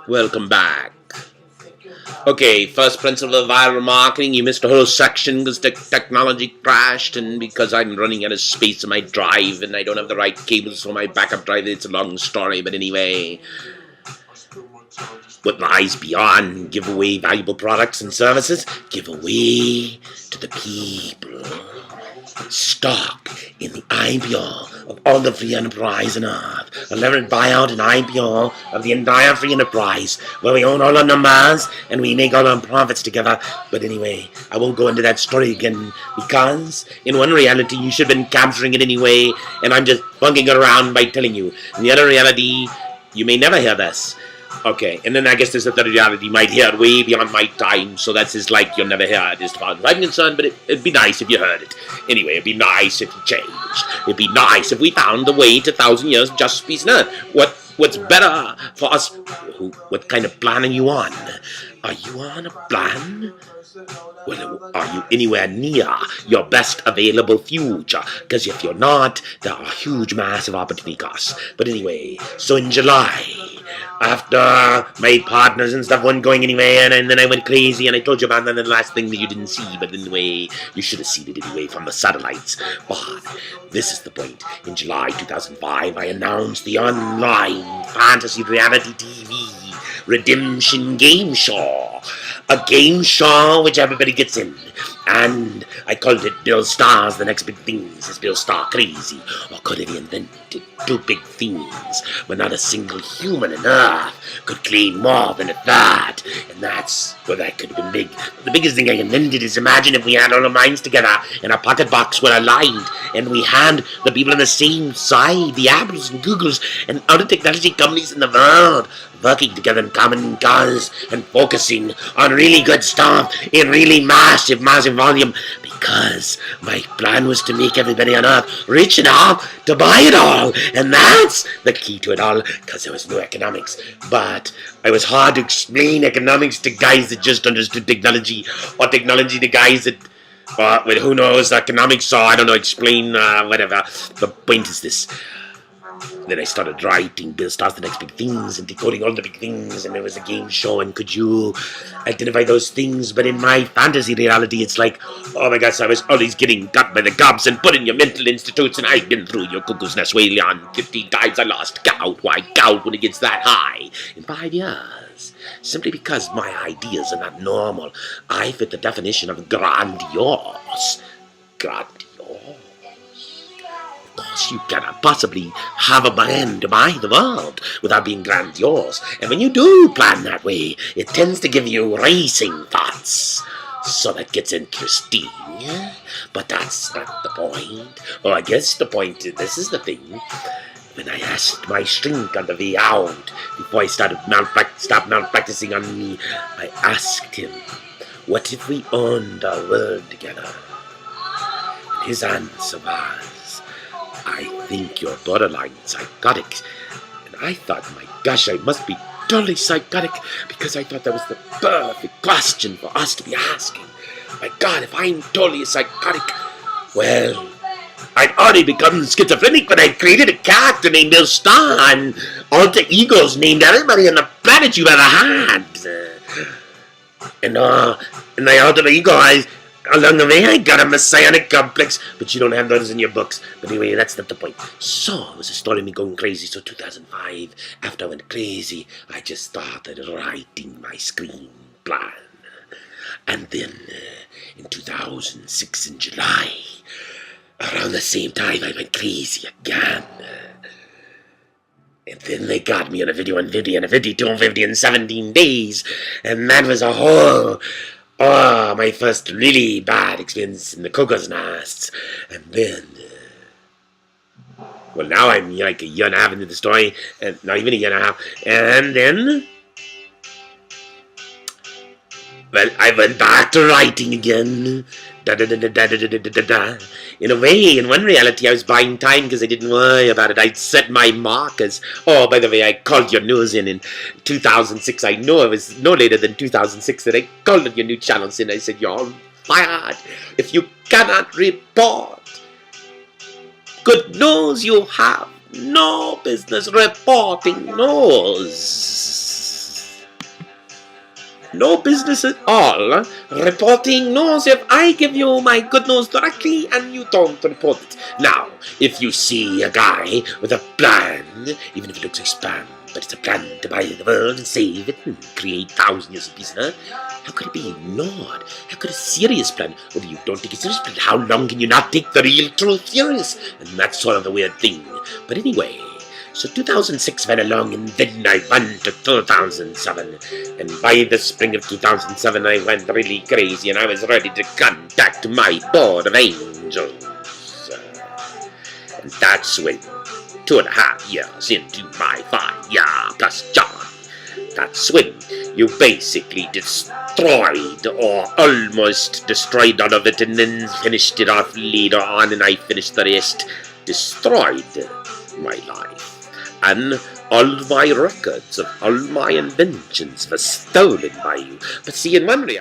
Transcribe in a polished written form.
Welcome back. Okay, first principle of viral marketing. You missed a whole section because technology crashed, and because I'm running out of space on my drive and I don't have the right cables for my backup drive. It's a long story, but anyway, what lies beyond? Give away valuable products and services. Give away to the people. Stock in the IPO of all the free enterprise on earth. A levered buyout and IPO of the entire free enterprise, where we own all our numbers and we make all our profits together. But anyway, I won't go into that story again, because in one reality you should have been capturing it anyway, and I'm just bunking it around by telling you. In the other reality, you may never hear this. Okay, and then I guess there's a third reality. You might hear it way beyond my time, so that's just like you'll never hear it as far as I'm concerned, but it'd be nice if you heard it. Anyway, it'd be nice if you changed. It'd be nice if we found the way to 1,000 years of justice, peace, and earth. What's better for us? What kind of plan are you on? Are you on a plan? Well, are you anywhere near your best available future? Because if you're not, there are huge, massive opportunity costs. But anyway, so in July, after my partners and stuff weren't going anywhere, and then I went crazy, and I told you about that, the last thing that you didn't see, but anyway, you should have seen it anyway from the satellites. But this is the point. In July 2005, I announced the online fantasy reality TV redemption game show. A game show which everybody gets in. And I called it Bill Starr's The Next Big Things. Is Bill Starr crazy? Or could he invented two big things, but not a single human on earth could claim more than a third? And that could have been big. The biggest thing I invented is, imagine if we had all our minds together in a pocket box were aligned, and we had the people on the same side, the Apples and Googles and other technology companies in the world, working together in common cause and focusing on really good stuff in really massive volume, because my plan was to make everybody on earth rich enough to buy it all, and that's the key to it all, because there was no economics. But it was hard to explain economics to guys that just understood technology, or technology to guys that well, who knows economics, so I don't know, explain whatever. The point is this. Then I started writing Bill Starr's The Next Big Things and decoding all the big things, and there was a game show, and could you identify those things? But in my fantasy reality, it's like, oh my gosh, I was always getting got by the gobs and put in your mental institutes, and I've been through your cuckoo's nest way on 15 times. I lost gout. Why gout when it gets that high? In 5 years. Simply because my ideas are not normal. I fit the definition of grandiose. Grandiose. Of course, you cannot possibly have a plan to buy the world without being grandiose. And when you do plan that way, it tends to give you racing thoughts. So that gets interesting. But that's not the point. Or I guess the point is, this is the thing. When I asked my shrink on the way out, before I stopped malpracticing on me, I asked him, what if we owned our world together? And his answer was, I think you're borderline psychotic. And I thought, my gosh, I must be totally psychotic, because I thought that was the perfect question for us to be asking. My God, if I'm totally psychotic, well, I'd already become schizophrenic when I created a character named Bill Starr and alter egos named everybody on the planet you ever had. And my alter ego, along the way, I got a messianic complex, but you don't have those in your books. But anyway, that's not the point. So, it was a story of me going crazy. So 2005, after I went crazy, I just started writing my screen plan. And then, in 2006, in July, around the same time, I went crazy again. And then they got me on a video on 50 and a 52 on 50 in 17 days. And that was a whole... my first really bad experience in the cuckoo's nests. And then, well, now I'm like a year and a half into the story, and not even a year and a half. And then, well, I went back to writing again. In a way, in one reality, I was buying time because I didn't worry about it. I'd set my markers. Oh, by the way, I called your news in 2006. I know it was no later than 2006 that I called your new channels in. I said, you're fired if you cannot report. Good news, you have no business reporting news. No business at all reporting news if I give you my good news directly and you don't report it. Now, if you see a guy with a plan, even if it looks like spam, but it's a plan to buy the world and save it and create thousands of pieces, how could it be ignored? How could a serious plan, well, you don't take it serious, but how long can you not take the real truth serious? And that's sort of the weird thing. But anyway, so 2006 went along, and then I went to 2007. And by the spring of 2007, I went really crazy, and I was ready to contact my board of angels. And that's when, 2.5 years into my 5-year plus job, that's when you basically destroyed, or almost destroyed all of it, and then finished it off later on, and I finished the rest. Destroyed my life. And all my records of all my inventions were stolen by you. But see, in one reality,